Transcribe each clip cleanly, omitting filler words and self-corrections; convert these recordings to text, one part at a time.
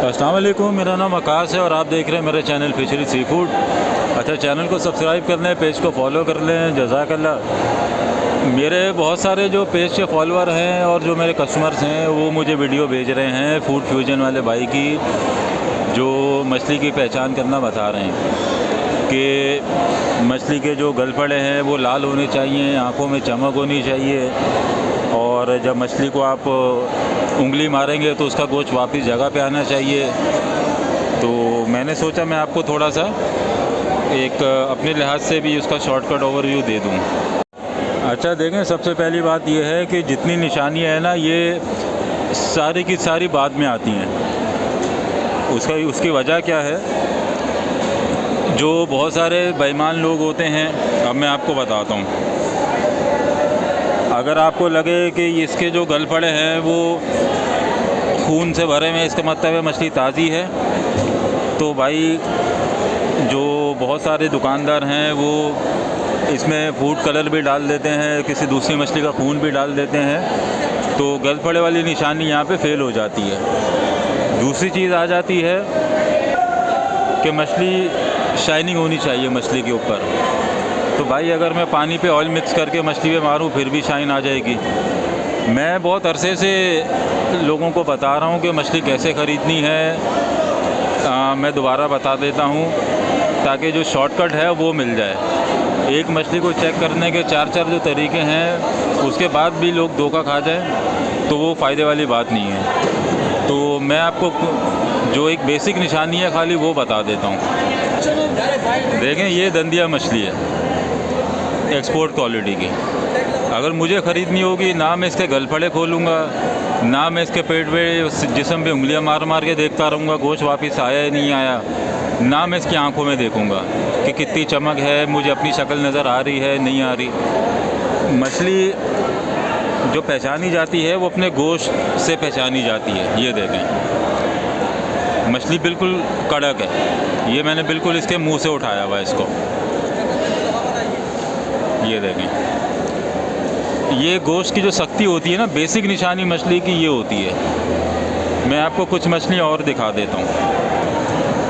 अस्सलाम वालेकुम, मेरा नाम आकाश है और आप देख रहे हैं मेरे चैनल फिशरी सी फूड। अच्छा, चैनल को सब्सक्राइब कर लें, पेज को फॉलो कर लें, जज़ाकल्लाह। मेरे बहुत सारे जो पेज के फॉलोअर हैं और जो मेरे कस्टमर्स हैं वो मुझे वीडियो भेज रहे हैं फूड फ्यूजन वाले भाई की, जो मछली की पहचान करना बता रहे हैं कि मछली के जो गलफड़े हैं वो लाल होने चाहिए, आँखों में चमक होनी चाहिए, और जब मछली को आप उंगली मारेंगे तो उसका गोश्त वापस जगह पे आना चाहिए। तो मैंने सोचा मैं आपको थोड़ा सा एक अपने लिहाज से भी उसका शॉर्टकट ओवरव्यू दे दूं। अच्छा देखें, सबसे पहली बात यह है कि जितनी निशानियां हैं ना, ये सारी की सारी बाद में आती हैं। उसकी वजह क्या है? जो बहुत सारे बेईमान लोग होते हैं, अब मैं आपको बताता हूँ। अगर आपको लगे कि इसके जो गलफड़े हैं वो खून से भरे हुए, इसका मतलब है मछली ताज़ी है, तो भाई जो बहुत सारे दुकानदार हैं वो इसमें फूड कलर भी डाल देते हैं, किसी दूसरी मछली का खून भी डाल देते हैं, तो गलफड़े वाली निशानी यहाँ पे फेल हो जाती है। दूसरी चीज़ आ जाती है कि मछली शाइनिंग होनी चाहिए मछली के ऊपर। तो भाई अगर मैं पानी पे ऑयल मिक्स करके मछली पे मारूं फिर भी शाइन आ जाएगी। मैं बहुत अरसे से लोगों को बता रहा हूं कि मछली कैसे ख़रीदनी है। मैं दोबारा बता देता हूं ताकि जो शॉर्टकट है वो मिल जाए। एक मछली को चेक करने के चार जो तरीके हैं, उसके बाद भी लोग धोखा खा जाए तो वो फ़ायदे वाली बात नहीं है। तो मैं आपको जो एक बेसिक निशानी है खाली वो बता देता हूँ। देखें, ये दंदिया मछली है एक्सपोर्ट क्वालिटी की। अगर मुझे ख़रीदनी होगी, ना मैं इसके गलफड़े खोलूँगा, ना मैं इसके पेट पे जिस्म पे उंगलियां मार मार के देखता रहूँगा गोश्त वापस आया या नहीं आया, ना मैं इसकी आंखों में देखूँगा कि कितनी चमक है, मुझे अपनी शक्ल नज़र आ रही है नहीं आ रही। मछली जो पहचानी जाती है वो अपने गोश्त से पहचानी जाती है। ये देखें, मछली बिल्कुल कड़क है, ये मैंने बिल्कुल इसके मुँह से उठाया हुआ है इसको। ये देखें, ये गोश्त की जो सख्ती होती है ना, बेसिक निशानी मछली की ये होती है। मैं आपको कुछ मछली और दिखा देता हूँ।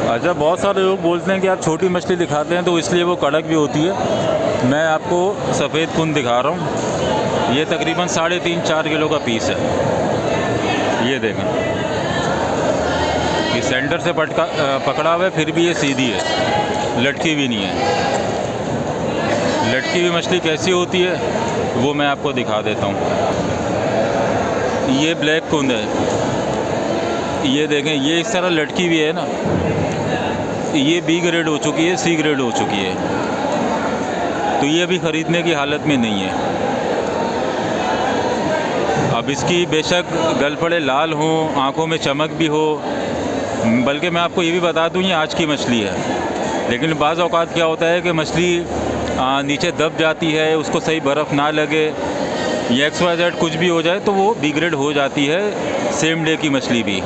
अच्छा, बहुत सारे लोग बोलते हैं कि आप छोटी मछली दिखाते हैं तो इसलिए वो कड़क भी होती है। मैं आपको सफ़ेद कुन दिखा रहा हूँ, ये तकरीबन 3.5-4 किलो का पीस है। ये देखें, ये सेंटर से पकड़ा हुआ है, फिर भी ये सीधी है, लटकी भी नहीं है। लटकी हुई मछली कैसी होती है वो मैं आपको दिखा देता हूँ। ये ब्लैक कुंद है, ये देखें, ये इस तरह लटकी हुई है ना, ये बी ग्रेड हो चुकी है, सी ग्रेड हो चुकी है, तो ये अभी ख़रीदने की हालत में नहीं है। अब इसकी बेशक गलफड़े लाल हों, आँखों में चमक भी हो, बल्कि मैं आपको ये भी बता दूँ ये आज की मछली है, लेकिन बाज़ औक़ात क्या होता है कि मछली नीचे दब जाती है, उसको सही बर्फ़ ना लगे या XYZ कुछ भी हो जाए तो वो बी ग्रेड हो जाती है, सेम डे की मछली भी।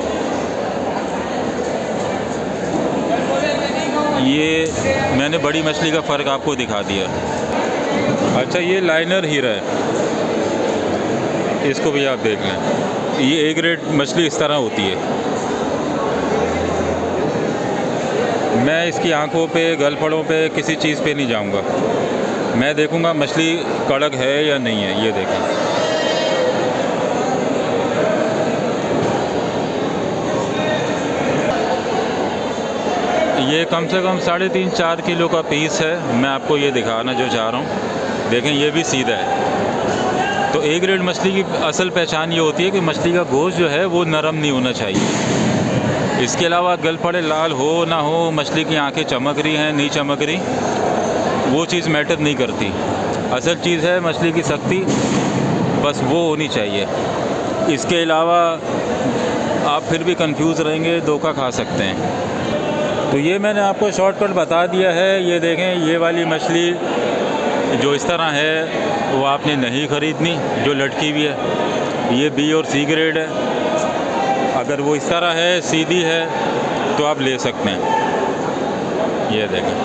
ये मैंने बड़ी मछली का फ़र्क आपको दिखा दिया। अच्छा, ये लाइनर हीरा है, इसको भी आप देख लें। ये A ग्रेड मछली इस तरह होती है। मैं इसकी आंखों पे, गलफड़ों पे, किसी चीज़ पे नहीं जाऊंगा, मैं देखूंगा मछली कड़क है या नहीं है। ये देखें, ये कम से कम 3.5-4 किलो का पीस है। मैं आपको ये दिखाना जो चाह रहा हूँ, देखें ये भी सीधा है। तो A ग्रेड मछली की असल पहचान ये होती है कि मछली का गोश्त जो है वो नरम नहीं होना चाहिए। इसके अलावा गलफड़े लाल हो ना हो, मछली की आंखें चमक रही हैं नहीं चमक रही, वो चीज़ मैटर नहीं करती। असल चीज़ है मछली की सख्ती, बस वो होनी चाहिए। इसके अलावा आप फिर भी कंफ्यूज रहेंगे, धोखा खा सकते हैं। तो ये मैंने आपको शॉर्टकट बता दिया है। ये देखें, ये वाली मछली जो इस तरह है वो आपने नहीं ख़रीदनी, जो लटकी हुई है। ये B और C ग्रेड है। अगर वो इस तरह है, सीधी है, तो आप ले सकते हैं। ये देखें,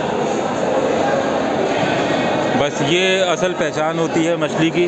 बस ये असल पहचान होती है मछली की।